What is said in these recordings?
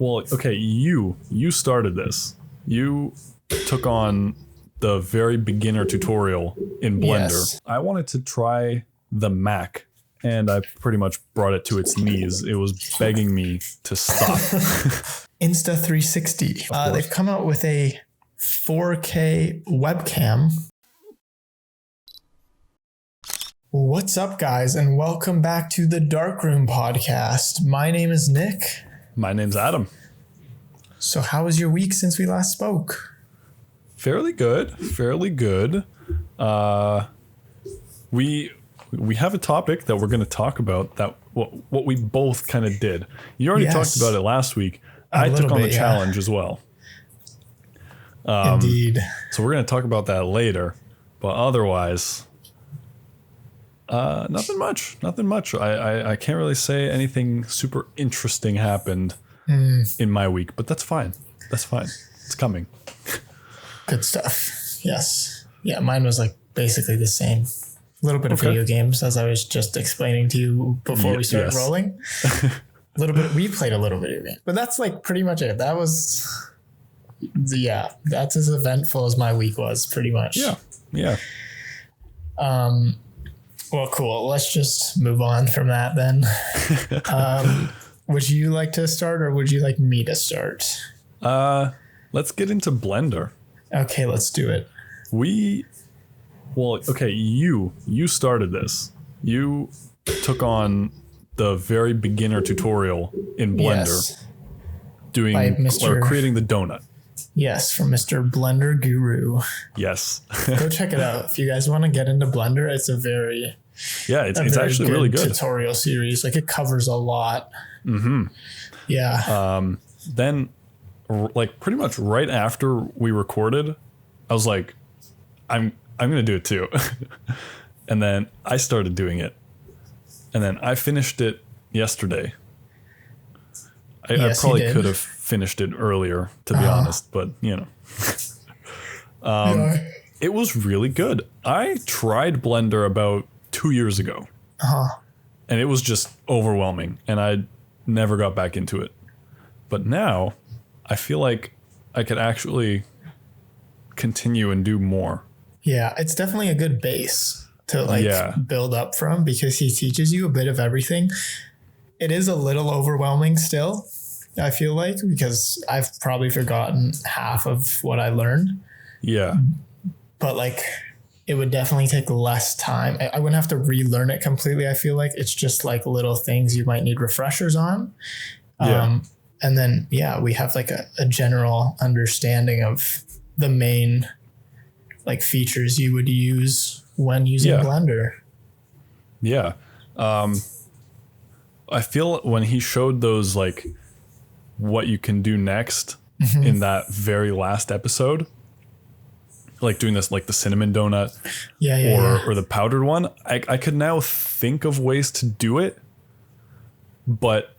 Well, okay, you started this. You took on the very beginner tutorial in Blender. Yes. I wanted to try the Mac, and I pretty much brought it to its knees. It was begging me to stop. Insta360. They've come out with a 4K webcam. What's up, guys, and welcome back to the Darkroom podcast. My name is Nick. My name's Adam. So how was your week since we last spoke? Fairly good. We have a topic that we're going to talk about, that what we both kind of did. You already talked about it last week. I took on the challenge as well. Indeed. So we're going to talk about that later. But otherwise, nothing much. I can't really say anything super interesting happened in my week, but that's fine. It's coming. Good stuff. Yes. Yeah, mine was like basically the same. A little bit of video games, as I was just explaining to you before we started rolling. A little bit. We played a little video game, but that's like pretty much it. That was, that's as eventful as my week was, pretty much. Yeah. Well, cool. Let's just move on from that then. Would you like to start, or would you like me to start? Let's get into Blender. Okay, let's do it. You started this. You took on the very beginner tutorial in Blender, creating the donut. Yes, from Mr. Blender Guru. Yes. Go check it out. If you guys want to get into Blender, it's it's actually really good tutorial series. Like, it covers a lot. Mm-hmm. Yeah. Then, like, pretty much right after we recorded, I was like, I'm gonna do it too. And then I started doing it, and then I finished it yesterday. I probably could have finished it earlier, to be honest, but it was really good. I tried Blender about 2 years ago, and it was just overwhelming, and I never got back into it. But now I feel like I could actually continue and do more. Yeah, it's definitely a good base to build up from, because he teaches you a bit of everything. It is a little overwhelming still, I feel like, because I've probably forgotten half of what I learned. Yeah. But like, it would definitely take less time. I wouldn't have to relearn it completely. I feel like it's just like little things you might need refreshers on. And then, we have like a general understanding of the main like features you would use when using Blender. Yeah. I feel when he showed those, like, what you can do next in that very last episode, like doing this, like the cinnamon donut or the powdered one, I could now think of ways to do it, but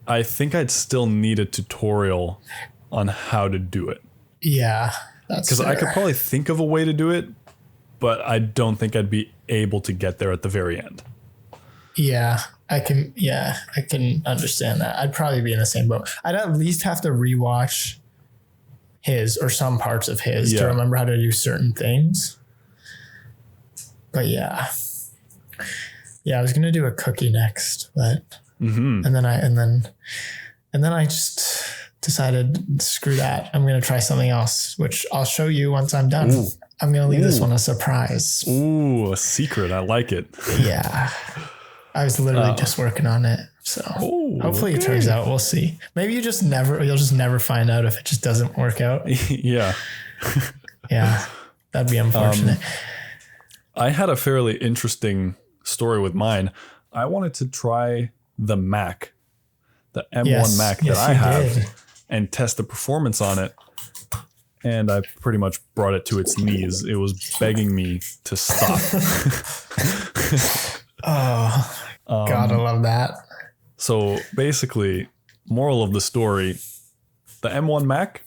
I think I'd still need a tutorial on how to do it. Yeah, that's because I could probably think of a way to do it, but I don't think I'd be able to get there at the very end. Yeah, I can understand that. I'd probably be in the same boat. I'd at least have to rewatch his or some parts of his to remember how to do certain things. But I was gonna do a cookie next, but and then I just decided, screw that. I'm gonna try something else, which I'll show you once I'm done. Ooh. I'm gonna leave this one a surprise. Ooh, a secret. I like it. Yeah. I was literally just working on it. So hopefully it turns out. We'll see. Maybe you'll just never find out if it just doesn't work out. Yeah. Yeah. That'd be unfortunate. I had a fairly interesting story with mine. I wanted to try the Mac, the M1 Mac that I have, and test the performance on it. And I pretty much brought it to its knees. It was begging me to stop. God, I love that. So basically, moral of the story, the M1 Mac,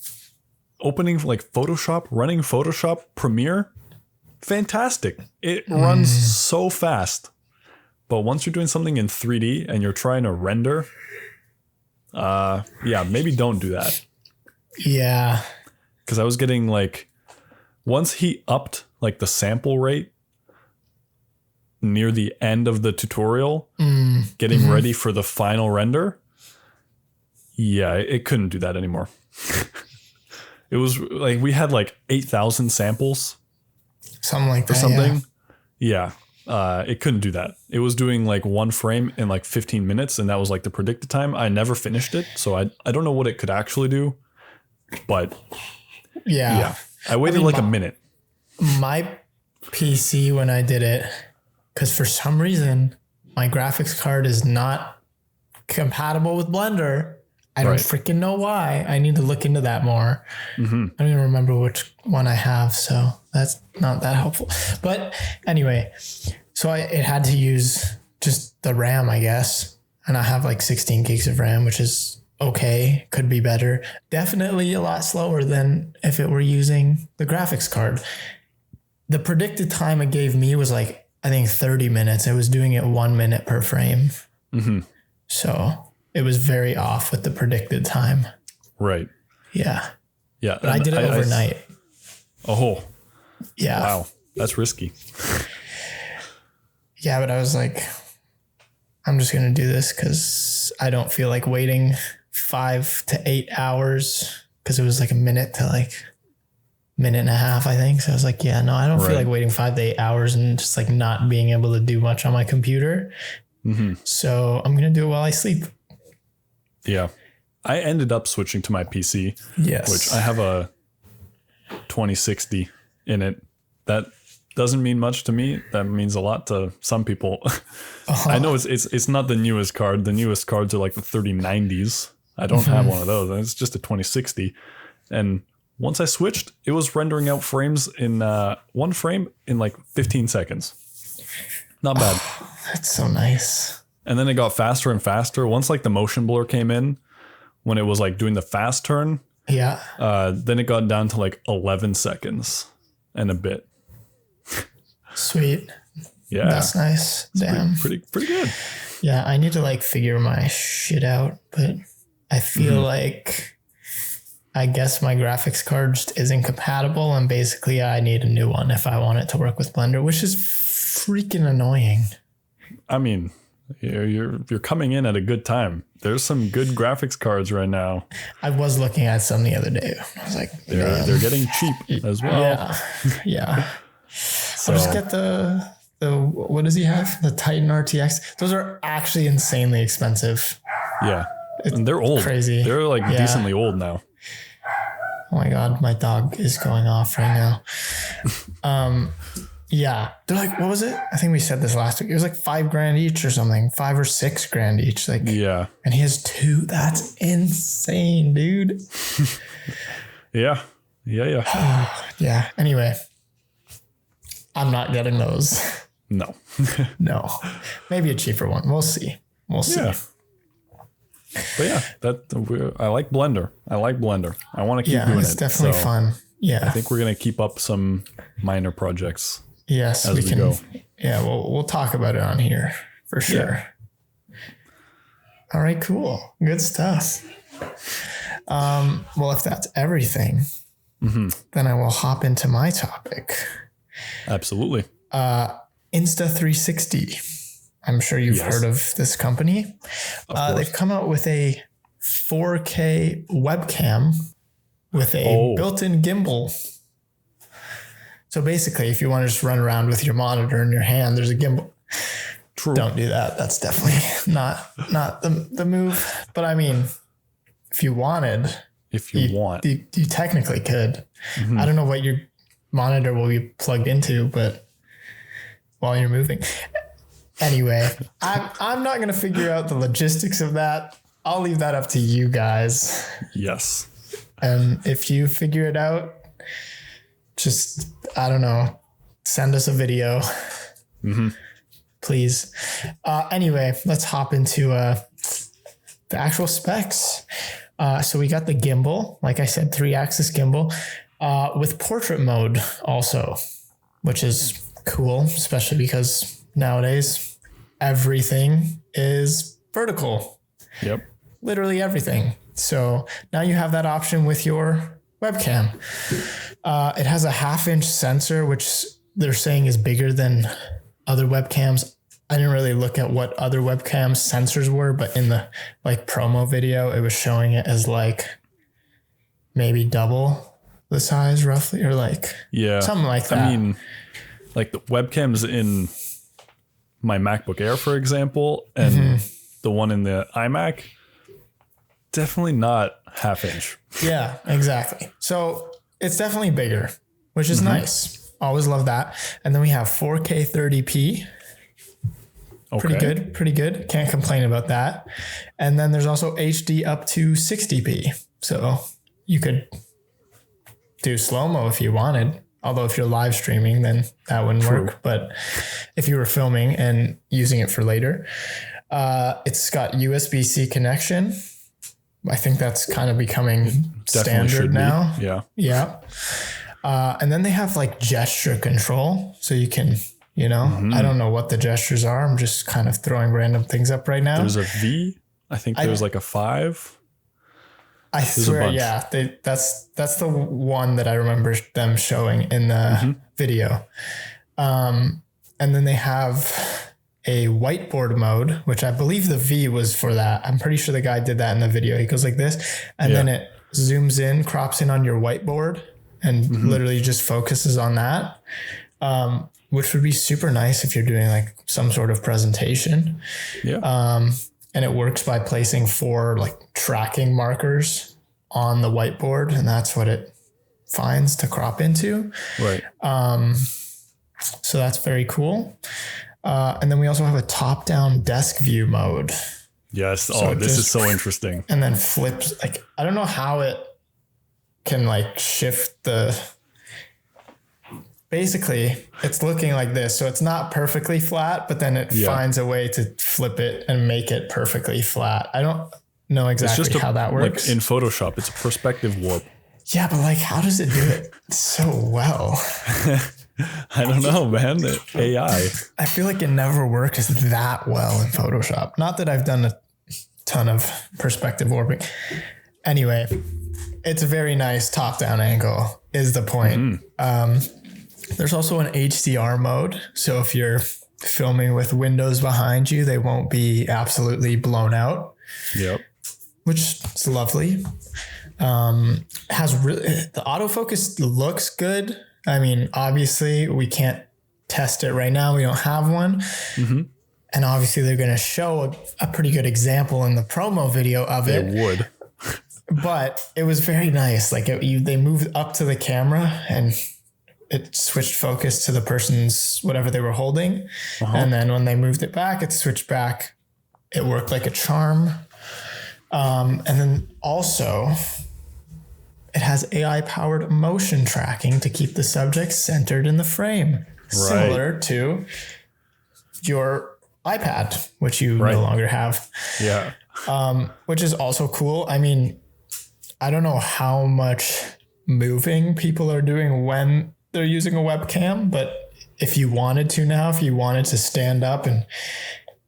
opening like Photoshop, running Photoshop Premiere, fantastic. It runs so fast. But once you're doing something in 3D and you're trying to render, Yeah, maybe don't do that. Yeah. Because I was getting like, once he upped like the sample rate near the end of the tutorial, getting ready for the final render, yeah, it couldn't do that anymore. It was like we had like 8,000 samples. Something like that. Or something. Yeah. It couldn't do that. It was doing like one frame in like 15 minutes, and that was like the predicted time. I never finished it, so I don't know what it could actually do. But yeah. I waited like a minute. My PC when I did it, because for some reason my graphics card is not compatible with Blender. I don't freaking know why. I need to look into that more. I don't even remember which one I have, so that's not that helpful. But anyway, so it had to use just the RAM, I guess. And I have like 16 gigs of RAM, which is okay. Could be better. Definitely a lot slower than if it were using the graphics card. The predicted time it gave me was like, I think 30 minutes. It was doing it 1 minute per frame. So it was very off with the predicted time. Right. Yeah. Yeah. But I did it overnight. Yeah. Wow. That's risky. Yeah, but I was like, I'm just going to do this because I don't feel like waiting 5 to 8 hours, because it was like a minute to like minute and a half, I think. So I was like, yeah, no, I don't feel like waiting 5 to 8 hours and just like not being able to do much on my computer. So I'm going to do it while I sleep. Yeah. I ended up switching to my PC, which I have a 2060 in it. That doesn't mean much to me. That means a lot to some people. I know it's not the newest card. The newest cards are like the 3090s. I don't have one of those. It's just a 2060. And once I switched, it was rendering out frames in one frame in like 15 seconds. Not bad. That's so nice. And then it got faster and faster. Once like the motion blur came in, when it was like doing the fast turn, then it got down to like 11 seconds and a bit. Sweet. Yeah. That's nice. Damn. Pretty good. Yeah, I need to like figure my shit out, but I feel like I guess my graphics card just isn't compatible, and basically I need a new one if I want it to work with Blender, which is freaking annoying. I mean, you're coming in at a good time. There's some good graphics cards right now. I was looking at some the other day. I was like, they're getting cheap as well. Yeah. So I'll just get the what does he have? The Titan RTX. Those are actually insanely expensive. Yeah. And they're old. Crazy. They're like decently old now. Oh my God, my dog is going off right now. Yeah. They're like, what was it? I think we said this last week. It was like $5,000 each or something, $5,000 or $6,000 each. Like, yeah. And he has 2. That's insane, dude. Yeah. Yeah. Anyway, I'm not getting those. No. No. Maybe a cheaper one. We'll see. Yeah. But yeah, I like Blender. I want to keep doing it. It's definitely fun. Yeah. I think we're going to keep up some minor projects. Yes, we can go. Yeah, we'll talk about it on here for sure. Yeah. All right, cool. Good stuff. Well, if that's everything, then I will hop into my topic. Absolutely. Insta360. I'm sure you've heard of this company. They've come out with a 4K webcam with a built-in gimbal. So basically, if you want to just run around with your monitor in your hand, there's a gimbal. True. Don't do that. That's definitely not the move. But I mean, if you wanted, you technically could. I don't know what your monitor will be plugged into, but while you're moving. Anyway, I'm not going to figure out the logistics of that. I'll leave that up to you guys. Yes. And if you figure it out, just, I don't know, send us a video. Please. Anyway, let's hop into the actual specs. So we got the gimbal, like I said, 3-axis gimbal with portrait mode also, which is cool, especially because nowadays everything is vertical. Yep. literally everything. So now you have that option with your webcam. It has a 1/2-inch sensor, which they're saying is bigger than other webcams. I didn't really look at what other webcam sensors were, but in the like promo video, it was showing it as like maybe double the size roughly, or like something like that. I mean, like the webcams in my MacBook Air, for example, and the one in the iMac, definitely not 1/2-inch. Yeah, exactly. So it's definitely bigger, which is nice. Always love that. And then we have 4K 30p. Okay. Pretty good. Can't complain about that. And then there's also HD up to 60p. So you could do slow-mo if you wanted. Although if you're live streaming, then that wouldn't work. But if you were filming and using it for later, it's got USB-C connection. I think that's kind of becoming standard now. Yeah. And then they have like gesture control. So you can, I don't know what the gestures are. I'm just kind of throwing random things up right now. There's a V. I think there's like a 5. I swear, yeah. That's the one that I remember them showing in the video. And then they have a whiteboard mode, which I believe the V was for that. I'm pretty sure the guy did that in the video. He goes like this, and then it zooms in, crops in on your whiteboard, and literally just focuses on that, which would be super nice if you're doing like some sort of presentation. Yeah. And it works by placing 4 like tracking markers on the whiteboard, and that's what it finds to crop into. Right. So that's very cool. And then we also have a top-down desk view mode. Yes. So this is so interesting. And then flips, like, I don't know how it can like shift basically it's looking like this. So it's not perfectly flat, but then it finds a way to flip it and make it perfectly flat. I don't know exactly how that works. Like in Photoshop, it's a perspective warp. Yeah, but like, how does it do it so well? I don't know, man. AI. I feel like it never works that well in Photoshop. Not that I've done a ton of perspective warping. Anyway, it's a very nice top-down angle is the point. There's also an HDR mode. So if you're filming with windows behind you, they won't be absolutely blown out. Yep. Which is lovely. The autofocus looks good. I mean, obviously we can't test it right now. We don't have one. And obviously they're going to show a pretty good example in the promo video of it. It would. But it was very nice. Like they moved up to the camera and it switched focus to the person's whatever they were holding. And then when they moved it back, it switched back. It worked like a charm. And then also it has AI powered motion tracking to keep the subject centered in the frame, similar to your iPad, which you no longer have. Yeah. Which is also cool. I mean, I don't know how much moving people are doing when they're using a webcam, but if you wanted to stand up and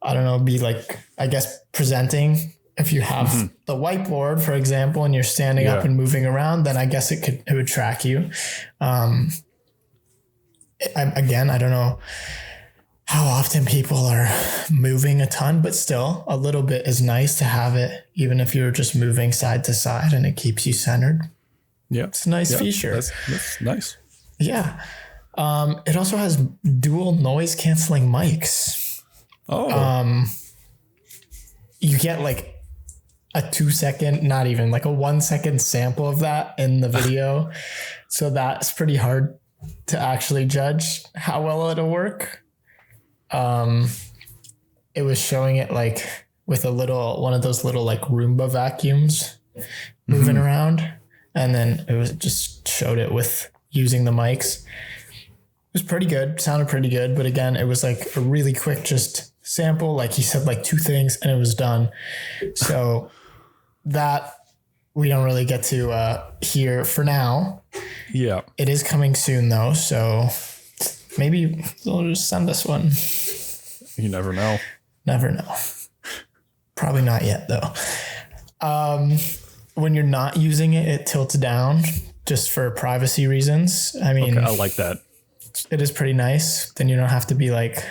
I don't know, be like, I guess presenting, if you have the whiteboard, for example, and you're standing up and moving around, then I guess it would track you. Again, I don't know how often people are moving a ton, but still a little bit is nice to have it, even if you're just moving side to side and it keeps you centered. Yeah. It's a nice feature. That's nice. Yeah. It also has dual noise canceling mics. You get like a 2-second, not even like a 1-second sample of that in the video. So that's pretty hard to actually judge how well it'll work. It was showing it like with one of those little like Roomba vacuums moving around. And then it just showed it with using the mics. It was pretty good, sounded pretty good. But again, it was like a really quick just sample. Like he said like 2 things and it was done. So that we don't really get to hear for now. Yeah. It is coming soon though. So maybe they'll just send us one. You never know. Never know. Probably not yet though. When you're not using it, it tilts down just for privacy reasons. I mean, okay, I like that. It is pretty nice. Then you don't have to be like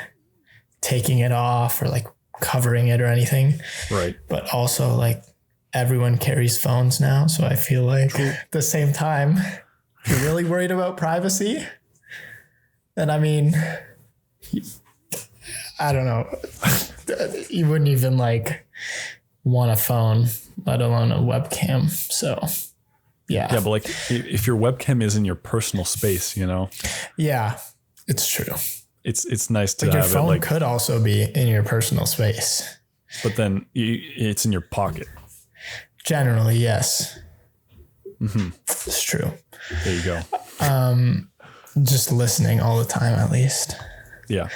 taking it off or like covering it or anything. Right. But also like everyone carries phones now. So I feel like at the same time, if you're really worried about privacy, then I mean, I don't know. You wouldn't even like want a phone, let alone a webcam. So yeah. Yeah, but like if your webcam is in your personal space, you know? Yeah, it's true. It's nice to have your phone it like could also be in your personal space. But then it's in your pocket. Generally, yes. Mm-hmm. It's true. There you go. Just listening all the time, at least. Yeah.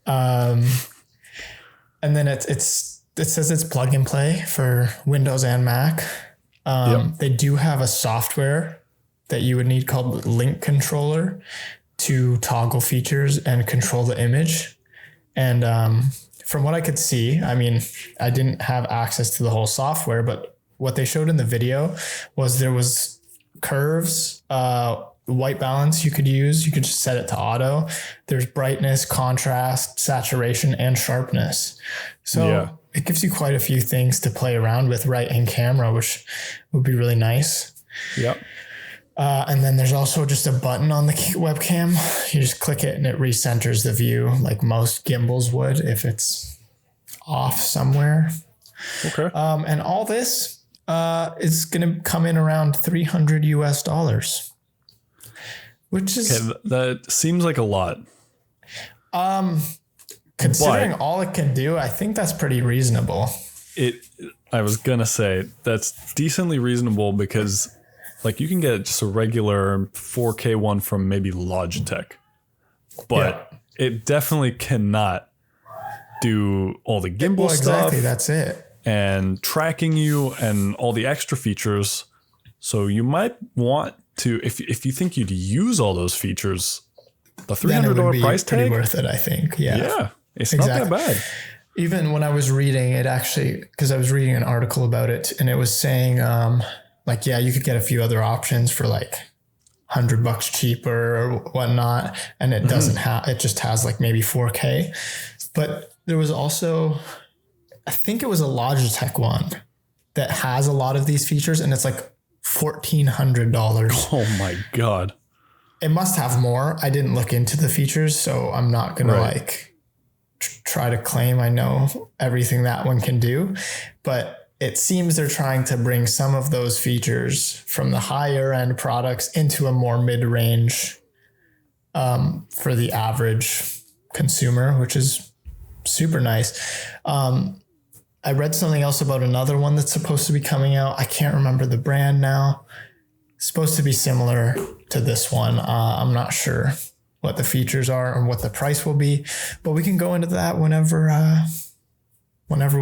And then it says it's plug and play for Windows and Mac. They do have a software that you would need called Link Controller to toggle features and control the image. And from what I could see, I mean, I didn't have access to the whole software, but what they showed in the video was there was curves, white balance you could use. You could just set it to auto. There's brightness, contrast, saturation, and sharpness. So it gives you quite a few things to play around with right in camera, which would be really nice. Yep. And then there's also just a button on the webcam. You just click it and it recenters the view like most gimbals would if it's off somewhere. Okay. And all this is going to come in around $300 US, which is that seems like a lot. Considering all it can do, I think that's pretty reasonable. I was gonna say that's decently reasonable because like you can get just a regular 4K one from maybe Logitech, but it definitely cannot do all the gimbal stuff. Exactly, that's it. And tracking you and all the extra features. So you might want to, if you think you'd use all those features, the $300 price tag, pretty worth it, I think. Yeah, it's not that bad. Even when I was reading it, actually, because I was reading an article about it, and it was saying, you could get a few other options for like $100 cheaper or whatnot, and it doesn't have. It just has like maybe 4K. But there was also, I think it was a Logitech one that has a lot of these features, and it's like $1,400. Oh my God. It must have more. I didn't look into the features, so I'm not going to try to claim I know everything that one can do. But it seems they're trying to bring some of those features from the higher end products into a more mid-range for the average consumer, which is super nice. I read something else about another one that's supposed to be coming out. I can't remember the brand now. It's supposed to be similar to this one. I'm not sure what the features are and what the price will be, but we can go into that whenever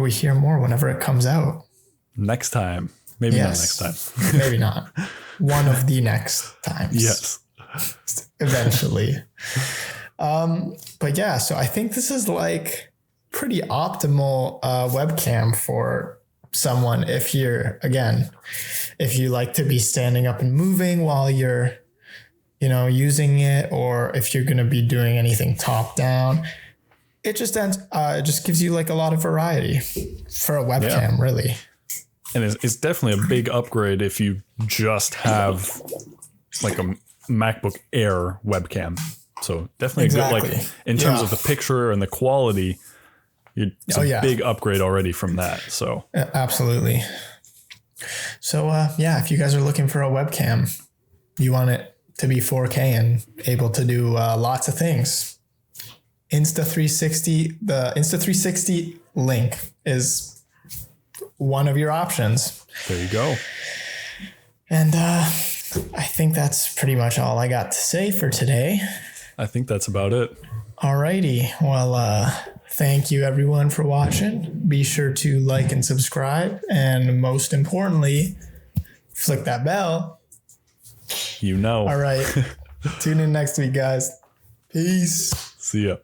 we hear more, whenever it comes out. Next time. Maybe not next time. Maybe not. One of the next times. Yes. Eventually. But yeah, so I think this is like pretty optimal webcam for someone if you like to be standing up and moving while you're using it, or if you're going to be doing anything top down. It just gives you like a lot of variety for a webcam, really. And it's definitely a big upgrade if you just have like a MacBook Air webcam. So definitely good, like in terms of the picture and the quality, it's a big upgrade already from that. So absolutely. So if you guys are looking for a webcam, you want it to be 4K and able to do lots of things, Insta360, the Insta360 link is one of your options. There you go. And I think that's pretty much all I got to say for today. I think that's about it. Alrighty. Well, thank you everyone for watching. Be sure to like and subscribe. And most importantly, flick that bell. All right. Tune in next week, guys. Peace. See ya.